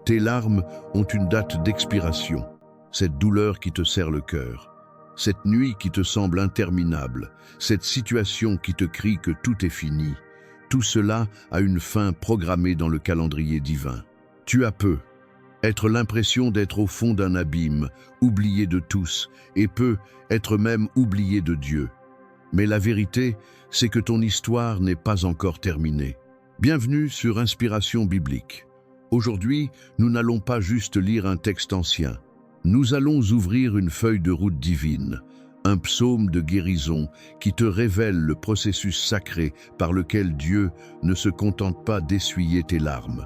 Tes larmes ont une date d'expiration, cette douleur qui te serre le cœur, cette nuit qui te semble interminable, cette situation qui te crie que tout est fini. Tout cela a une fin programmée dans le calendrier divin. Tu as peu, être l'impression d'être au fond d'un abîme, oublié de tous, et peut être même oublié de Dieu. Mais la vérité, c'est que ton histoire n'est pas encore terminée. Bienvenue sur Inspiration biblique. Aujourd'hui, nous n'allons pas juste lire un texte ancien. Nous allons ouvrir une feuille de route divine, un psaume de guérison qui te révèle le processus sacré par lequel Dieu ne se contente pas d'essuyer tes larmes.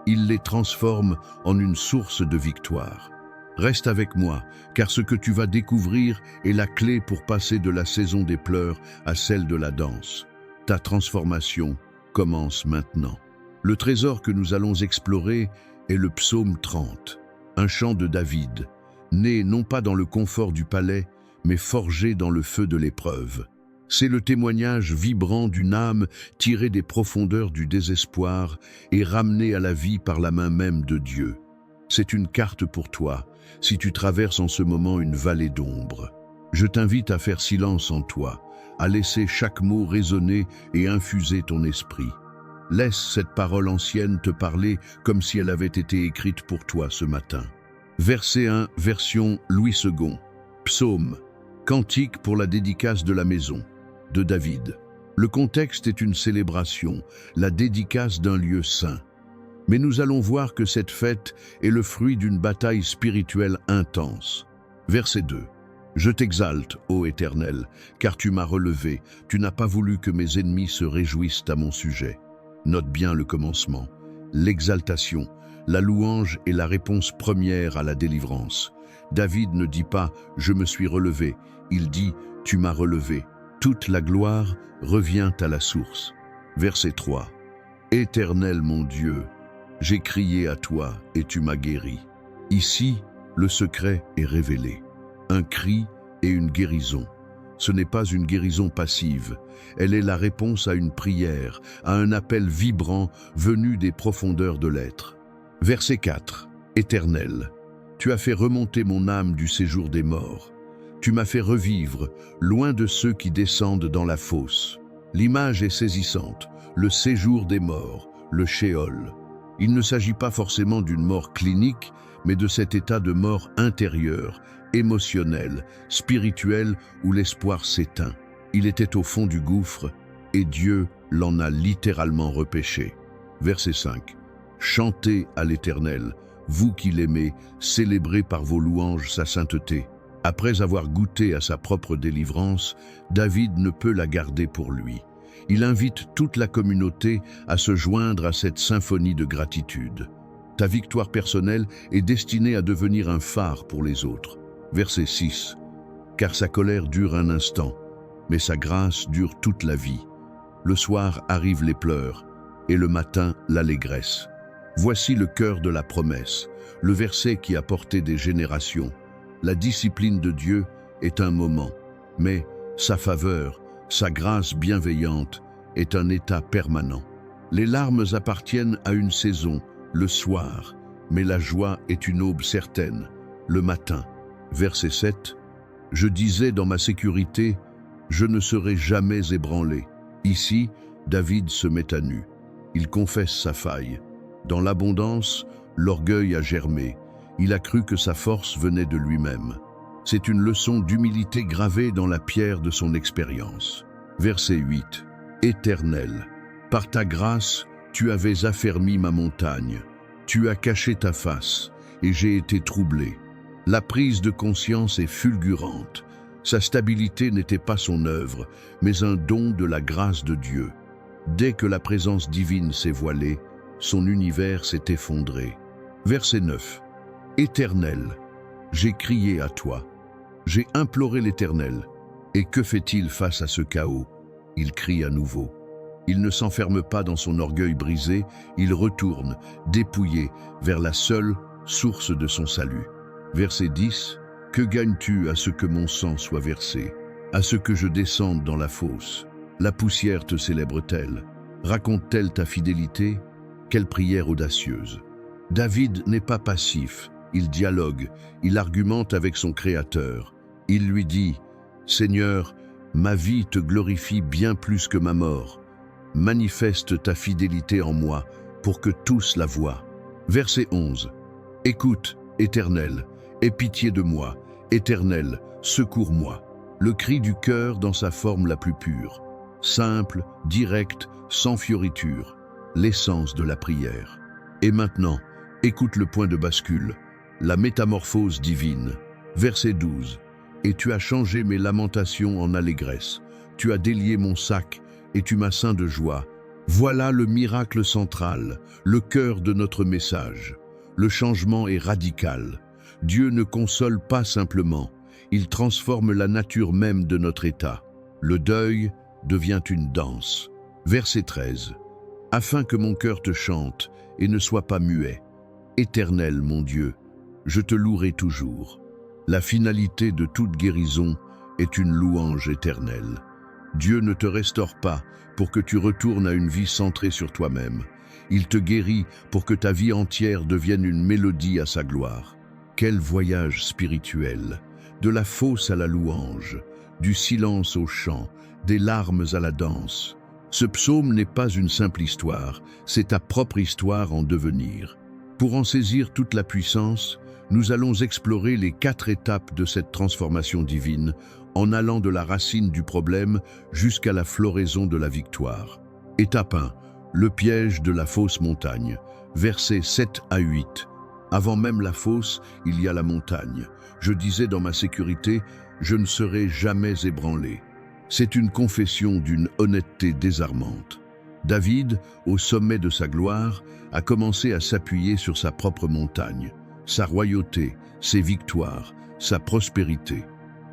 Il les transforme en une source de victoire. Reste avec moi, car ce que tu vas découvrir est la clé pour passer de la saison des pleurs à celle de la danse. Ta transformation commence maintenant. Le trésor que nous allons explorer est le psaume 30, un chant de David, né non pas dans le confort du palais, mais forgé dans le feu de l'épreuve. C'est le témoignage vibrant d'une âme tirée des profondeurs du désespoir et ramenée à la vie par la main même de Dieu. C'est une carte pour toi, si tu traverses en ce moment une vallée d'ombre. Je t'invite à faire silence en toi, à laisser chaque mot résonner et infuser ton esprit. Laisse cette parole ancienne te parler comme si elle avait été écrite pour toi ce matin. Verset 1, version Louis II. Psaume, cantique pour la dédicace de la maison, de David. Le contexte est une célébration, la dédicace d'un lieu saint. Mais nous allons voir que cette fête est le fruit d'une bataille spirituelle intense. Verset 2. Je t'exalte, ô Éternel, car tu m'as relevé, tu n'as pas voulu que mes ennemis se réjouissent à mon sujet. Note bien le commencement. L'exaltation, la louange est la réponse première à la délivrance. David ne dit pas « je me suis relevé », il dit « tu m'as relevé ». Toute la gloire revient à la source. Verset 3. Éternel mon Dieu, j'ai crié à toi et tu m'as guéri. Ici, le secret est révélé. Un cri et une guérison. Ce n'est pas une guérison passive. Elle est la réponse à une prière, à un appel vibrant venu des profondeurs de l'être. Verset 4. Éternel, tu as fait remonter mon âme du séjour des morts. Tu m'as fait revivre, loin de ceux qui descendent dans la fosse. L'image est saisissante, le séjour des morts, le Sheol. Il ne s'agit pas forcément d'une mort clinique, mais de cet état de mort intérieure, émotionnel, spirituel, où l'espoir s'éteint. Il était au fond du gouffre, et Dieu l'en a littéralement repêché. Verset 5. Chantez à l'Éternel, vous qui l'aimez, célébrez par vos louanges sa sainteté. Après avoir goûté à sa propre délivrance, David ne peut la garder pour lui. Il invite toute la communauté à se joindre à cette symphonie de gratitude. Ta victoire personnelle est destinée à devenir un phare pour les autres. Verset 6. Car sa colère dure un instant, mais sa grâce dure toute la vie. Le soir arrivent les pleurs, et le matin l'allégresse. Voici le cœur de la promesse, le verset qui a porté des générations. La discipline de Dieu est un moment, mais sa faveur, sa grâce bienveillante est un état permanent. Les larmes appartiennent à une saison, le soir, mais la joie est une aube certaine, le matin. Verset 7. Je disais dans ma sécurité, je ne serai jamais ébranlé. Ici, David se met à nu. Il confesse sa faille. Dans l'abondance, l'orgueil a germé. Il a cru que sa force venait de lui-même. C'est une leçon d'humilité gravée dans la pierre de son expérience. Verset 8. Éternel, par ta grâce, tu avais affermi ma montagne. Tu as caché ta face, et j'ai été troublé. La prise de conscience est fulgurante. Sa stabilité n'était pas son œuvre, mais un don de la grâce de Dieu. Dès que la présence divine s'est voilée, son univers s'est effondré. Verset 9. Éternel, j'ai crié à toi. J'ai imploré l'Éternel. Et que fait-il face à ce chaos? Il crie à nouveau. Il ne s'enferme pas dans son orgueil brisé, il retourne, dépouillé, vers la seule source de son salut. Verset 10. Que gagnes-tu à ce que mon sang soit versé, à ce que je descende dans la fosse? La poussière te célèbre-t-elle? Raconte-t-elle ta fidélité? Quelle prière audacieuse! David n'est pas passif, il dialogue, il argumente avec son Créateur. Il lui dit « Seigneur, ma vie te glorifie bien plus que ma mort. Manifeste ta fidélité en moi pour que tous la voient. » Verset 11. Écoute, Éternel, aie pitié de moi. Éternel, secours-moi. Le cri du cœur dans sa forme la plus pure. Simple, direct, sans fioriture. L'essence de la prière. Et maintenant, écoute le point de bascule. La métamorphose divine. Verset 12. Et tu as changé mes lamentations en allégresse. Tu as délié mon sac et tu m'as ceint de joie. Voilà le miracle central, le cœur de notre message. Le changement est radical. Dieu ne console pas simplement, il transforme la nature même de notre état. Le deuil devient une danse. Verset 13. Afin que mon cœur te chante et ne soit pas muet. Éternel mon Dieu, je te louerai toujours. La finalité de toute guérison est une louange éternelle. Dieu ne te restaure pas pour que tu retournes à une vie centrée sur toi-même. Il te guérit pour que ta vie entière devienne une mélodie à sa gloire. Quel voyage spirituel! De la fosse à la louange, du silence au chant, des larmes à la danse. Ce psaume n'est pas une simple histoire, c'est ta propre histoire en devenir. Pour en saisir toute la puissance, nous allons explorer les 4 étapes de cette transformation divine, en allant de la racine du problème jusqu'à la floraison de la victoire. Étape 1. Le piège de la fausse montagne. Versets 7 à 8. Avant même la fosse, il y a la montagne. Je disais dans ma sécurité, je ne serai jamais ébranlé. C'est une confession d'une honnêteté désarmante. David, au sommet de sa gloire, a commencé à s'appuyer sur sa propre montagne, sa royauté, ses victoires, sa prospérité.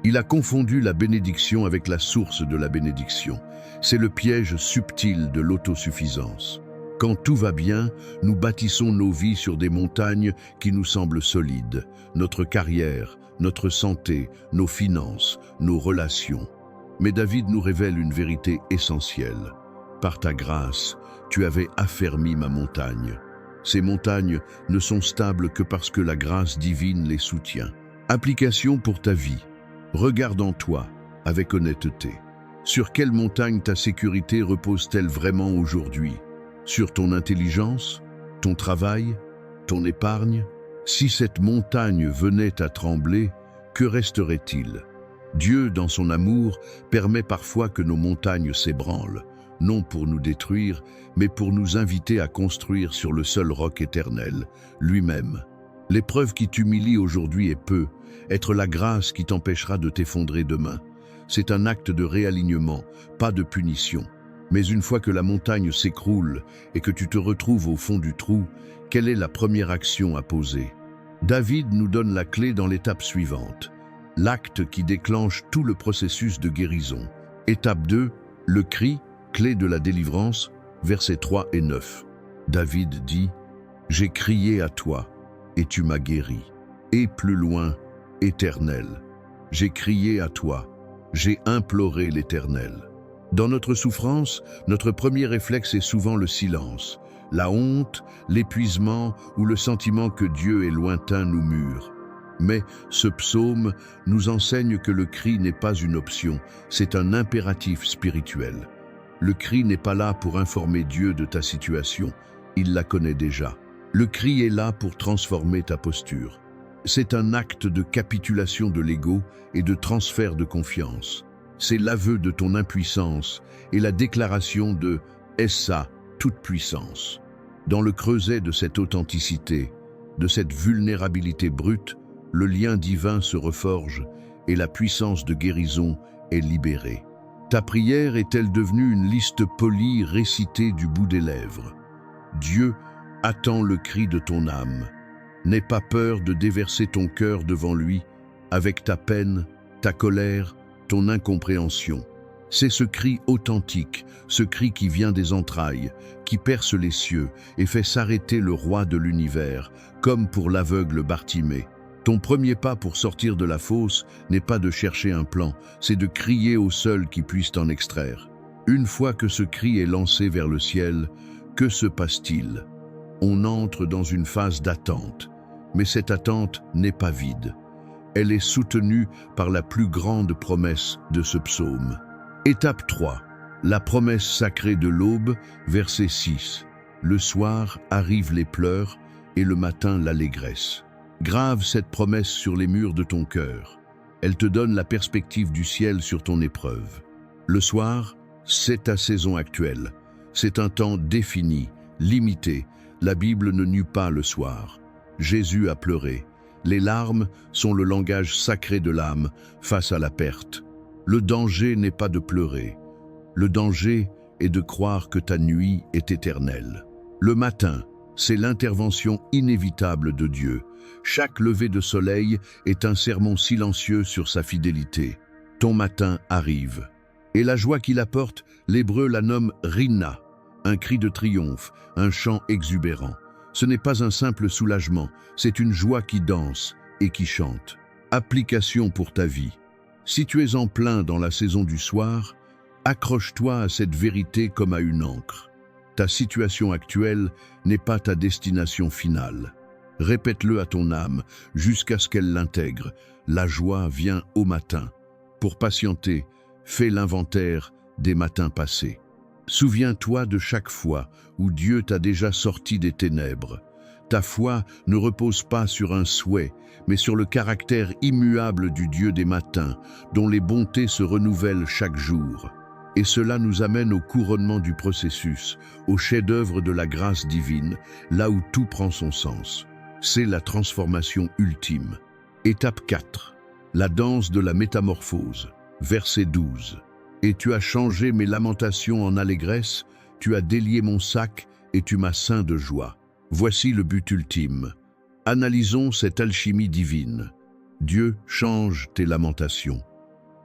Il a confondu la bénédiction avec la source de la bénédiction. C'est le piège subtil de l'autosuffisance. Quand tout va bien, nous bâtissons nos vies sur des montagnes qui nous semblent solides. Notre carrière, notre santé, nos finances, nos relations. Mais David nous révèle une vérité essentielle. Par ta grâce, tu avais affermi ma montagne. Ces montagnes ne sont stables que parce que la grâce divine les soutient. Application pour ta vie. Regarde en toi, avec honnêteté. Sur quelle montagne ta sécurité repose-t-elle vraiment aujourd'hui? Sur ton intelligence, ton travail, ton épargne? Si cette montagne venait à trembler, que resterait-il? Dieu, dans son amour, permet parfois que nos montagnes s'ébranlent, non pour nous détruire, mais pour nous inviter à construire sur le seul roc éternel, lui-même. L'épreuve qui t'humilie aujourd'hui est peu, être la grâce qui t'empêchera de t'effondrer demain. C'est un acte de réalignement, pas de punition. Mais une fois que la montagne s'écroule et que tu te retrouves au fond du trou, quelle est la première action à poser? David nous donne la clé dans l'étape suivante, l'acte qui déclenche tout le processus de guérison. Étape 2, le cri, clé de la délivrance, versets 3 et 9. David dit « J'ai crié à toi, et tu m'as guéri. » Et plus loin, « Éternel, j'ai crié à toi, j'ai imploré l'Éternel. » Dans notre souffrance, notre premier réflexe est souvent le silence. La honte, l'épuisement ou le sentiment que Dieu est lointain nous mure. Mais ce psaume nous enseigne que le cri n'est pas une option, c'est un impératif spirituel. Le cri n'est pas là pour informer Dieu de ta situation, il la connaît déjà. Le cri est là pour transformer ta posture. C'est un acte de capitulation de l'ego et de transfert de confiance. C'est l'aveu de ton impuissance et la déclaration de « Est-ce ça, toute puissance ?» Dans le creuset de cette authenticité, de cette vulnérabilité brute, le lien divin se reforge et la puissance de guérison est libérée. Ta prière est-elle devenue une liste polie récitée du bout des lèvres? Dieu attend le cri de ton âme. N'aie pas peur de déverser ton cœur devant lui, avec ta peine, ta colère, ton incompréhension. C'est ce cri authentique, ce cri qui vient des entrailles, qui perce les cieux et fait s'arrêter le roi de l'univers, comme pour l'aveugle Bartimée. Ton premier pas pour sortir de la fosse n'est pas de chercher un plan, c'est de crier au seul qui puisse t'en extraire. Une fois que ce cri est lancé vers le ciel, que se passe-t-il? On entre dans une phase d'attente, mais cette attente n'est pas vide. Elle est soutenue par la plus grande promesse de ce psaume. Étape 3. La promesse sacrée de l'aube, verset 6. Le soir arrivent les pleurs et le matin l'allégresse. Grave cette promesse sur les murs de ton cœur. Elle te donne la perspective du ciel sur ton épreuve. Le soir, c'est ta saison actuelle. C'est un temps défini, limité. La Bible ne nue pas le soir. Jésus a pleuré. Les larmes sont le langage sacré de l'âme face à la perte. Le danger n'est pas de pleurer. Le danger est de croire que ta nuit est éternelle. Le matin, c'est l'intervention inévitable de Dieu. Chaque lever de soleil est un sermon silencieux sur sa fidélité. Ton matin arrive. Et la joie qu'il apporte, l'hébreu la nomme Rinna, un cri de triomphe, un chant exubérant. Ce n'est pas un simple soulagement, c'est une joie qui danse et qui chante. Application pour ta vie. Si tu es en plein dans la saison du soir, accroche-toi à cette vérité comme à une ancre. Ta situation actuelle n'est pas ta destination finale. Répète-le à ton âme jusqu'à ce qu'elle l'intègre. La joie vient au matin. Pour patienter, fais l'inventaire des matins passés. Souviens-toi de chaque fois où Dieu t'a déjà sorti des ténèbres. Ta foi ne repose pas sur un souhait, mais sur le caractère immuable du Dieu des matins, dont les bontés se renouvellent chaque jour. Et cela nous amène au couronnement du processus, au chef-d'œuvre de la grâce divine, là où tout prend son sens. C'est la transformation ultime. Étape 4. La danse de la métamorphose. Verset 12. Et tu as changé mes lamentations en allégresse, tu as délié mon sac et tu m'as ceint de joie. Voici le but ultime. Analysons cette alchimie divine. Dieu change tes lamentations.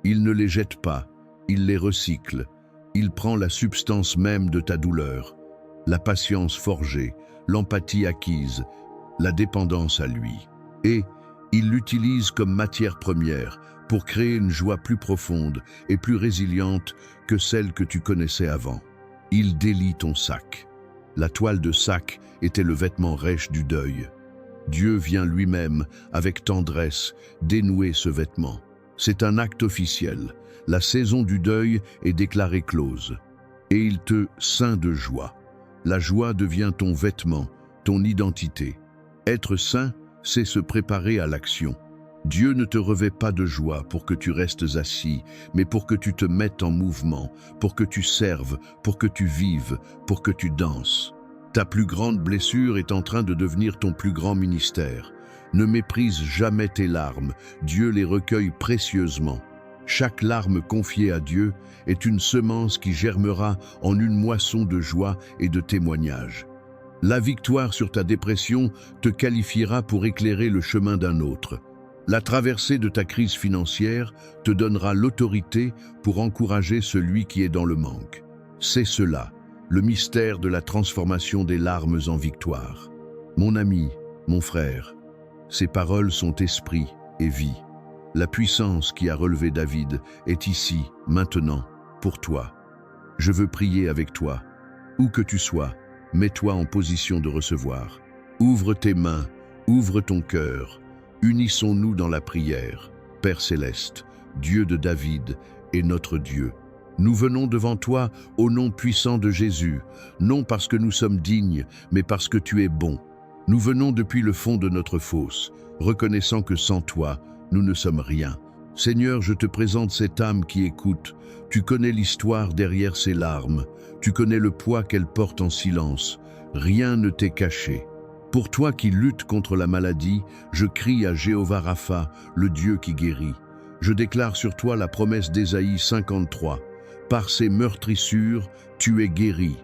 Il ne les jette pas, il les recycle. Il prend la substance même de ta douleur, la patience forgée, l'empathie acquise, la dépendance à lui. Et il l'utilise comme matière première pour créer une joie plus profonde et plus résiliente que celle que tu connaissais avant. Il délie ton sac. La toile de sac était le vêtement rêche du deuil. Dieu vient lui-même, avec tendresse, dénouer ce vêtement. C'est un acte officiel. La saison du deuil est déclarée close. Et il te ceint de joie. La joie devient ton vêtement, ton identité. Être saint, c'est se préparer à l'action. Dieu ne te revêt pas de joie pour que tu restes assis, mais pour que tu te mettes en mouvement, pour que tu serves, pour que tu vives, pour que tu danses. Ta plus grande blessure est en train de devenir ton plus grand ministère. Ne méprise jamais tes larmes, Dieu les recueille précieusement. Chaque larme confiée à Dieu est une semence qui germera en une moisson de joie et de témoignages. La victoire sur ta dépression te qualifiera pour éclairer le chemin d'un autre. La traversée de ta crise financière te donnera l'autorité pour encourager celui qui est dans le manque. C'est cela, le mystère de la transformation des larmes en victoire. Mon ami, mon frère, ces paroles sont esprit et vie. La puissance qui a relevé David est ici, maintenant, pour toi. Je veux prier avec toi. Où que tu sois, mets-toi en position de recevoir. Ouvre tes mains, ouvre ton cœur. Unissons-nous dans la prière. Père céleste, Dieu de David est notre Dieu. Nous venons devant toi au nom puissant de Jésus, non parce que nous sommes dignes, mais parce que tu es bon. Nous venons depuis le fond de notre fosse, reconnaissant que sans toi, nous ne sommes rien. Seigneur, je te présente cette âme qui écoute. Tu connais l'histoire derrière ses larmes. Tu connais le poids qu'elle porte en silence. Rien ne t'est caché. Pour toi qui luttes contre la maladie, je crie à Jéhovah Rapha, le Dieu qui guérit. Je déclare sur toi la promesse d'Ésaïe 53. Par ses meurtrissures, tu es guéri.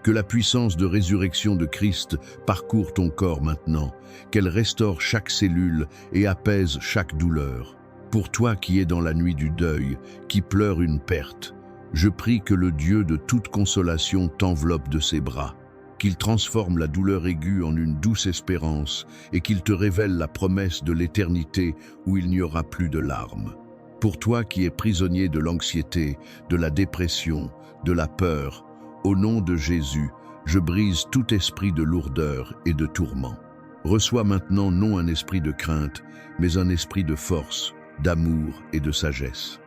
Que la puissance de résurrection de Christ parcourt ton corps maintenant, qu'elle restaure chaque cellule et apaise chaque douleur. Pour toi qui es dans la nuit du deuil, qui pleure une perte, je prie que le Dieu de toute consolation t'enveloppe de ses bras, qu'il transforme la douleur aiguë en une douce espérance et qu'il te révèle la promesse de l'éternité où il n'y aura plus de larmes. Pour toi qui es prisonnier de l'anxiété, de la dépression, de la peur, au nom de Jésus, je brise tout esprit de lourdeur et de tourment. Reçois maintenant non un esprit de crainte, mais un esprit de force, d'amour et de sagesse.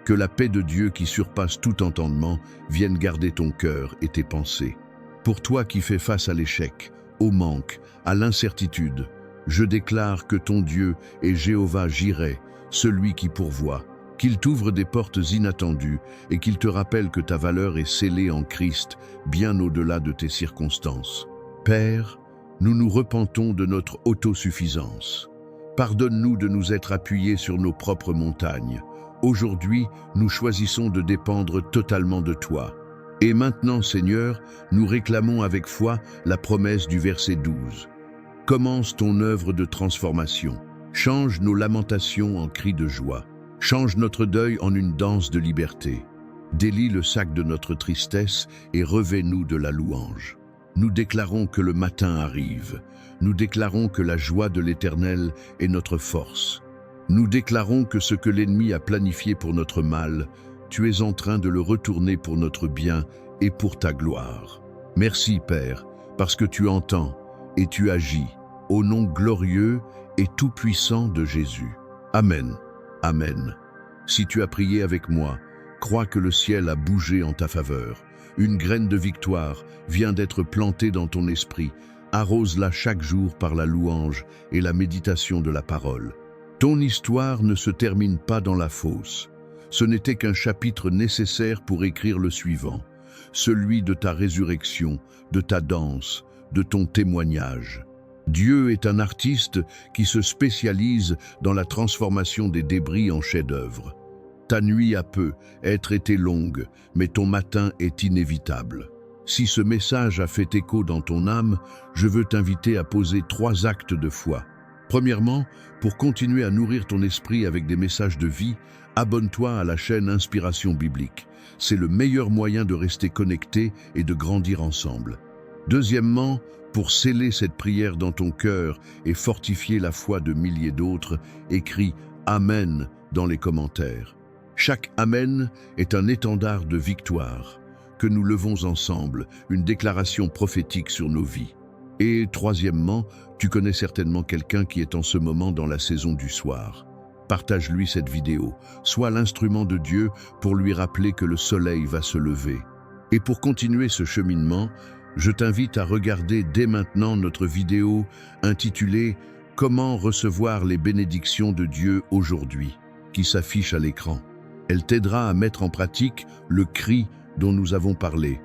Que la paix de Dieu qui surpasse tout entendement vienne garder ton cœur et tes pensées. Pour toi qui fais face à l'échec, au manque, à l'incertitude, je déclare que ton Dieu est Jéhovah Jireh, celui qui pourvoit, qu'il t'ouvre des portes inattendues et qu'il te rappelle que ta valeur est scellée en Christ, bien au-delà de tes circonstances. Père, nous nous repentons de notre autosuffisance. Pardonne-nous de nous être appuyés sur nos propres montagnes. Aujourd'hui, nous choisissons de dépendre totalement de toi. Et maintenant, Seigneur, nous réclamons avec foi la promesse du verset 12. Commence ton œuvre de transformation. Change nos lamentations en cris de joie. Change notre deuil en une danse de liberté. Délie le sac de notre tristesse et revêt-nous de la louange. Nous déclarons que le matin arrive. Nous déclarons que la joie de l'Éternel est notre force. Nous déclarons que ce que l'ennemi a planifié pour notre mal, tu es en train de le retourner pour notre bien et pour ta gloire. Merci, Père, parce que tu entends et tu agis, au nom glorieux et tout-puissant de Jésus. Amen. Amen. Si tu as prié avec moi, crois que le ciel a bougé en ta faveur. Une graine de victoire vient d'être plantée dans ton esprit. Arrose-la chaque jour par la louange et la méditation de la parole. Ton histoire ne se termine pas dans la fosse. Ce n'était qu'un chapitre nécessaire pour écrire le suivant, celui de ta résurrection, de ta danse, de ton témoignage. Dieu est un artiste qui se spécialise dans la transformation des débris en chefs-d'œuvre. Ta nuit a peut être été longue, mais ton matin est inévitable. Si ce message a fait écho dans ton âme, je veux t'inviter à poser 3 actes de foi. Premièrement, pour continuer à nourrir ton esprit avec des messages de vie, abonne-toi à la chaîne Inspiration Biblique. C'est le meilleur moyen de rester connecté et de grandir ensemble. Deuxièmement, pour sceller cette prière dans ton cœur et fortifier la foi de milliers d'autres, écris « Amen » dans les commentaires. Chaque « Amen » est un étendard de victoire que nous levons ensemble, une déclaration prophétique sur nos vies. Et troisièmement, tu connais certainement quelqu'un qui est en ce moment dans la saison du soir. Partage-lui cette vidéo, sois l'instrument de Dieu pour lui rappeler que le soleil va se lever. Et pour continuer ce cheminement, je t'invite à regarder dès maintenant notre vidéo intitulée « Comment recevoir les bénédictions de Dieu aujourd'hui » qui s'affiche à l'écran. Elle t'aidera à mettre en pratique le cri dont nous avons parlé.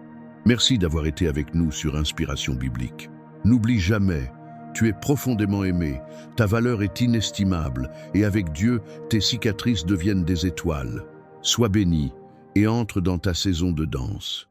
Merci d'avoir été avec nous sur Inspiration Biblique. N'oublie jamais, tu es profondément aimé, ta valeur est inestimable et avec Dieu, tes cicatrices deviennent des étoiles. Sois béni et entre dans ta saison de danse.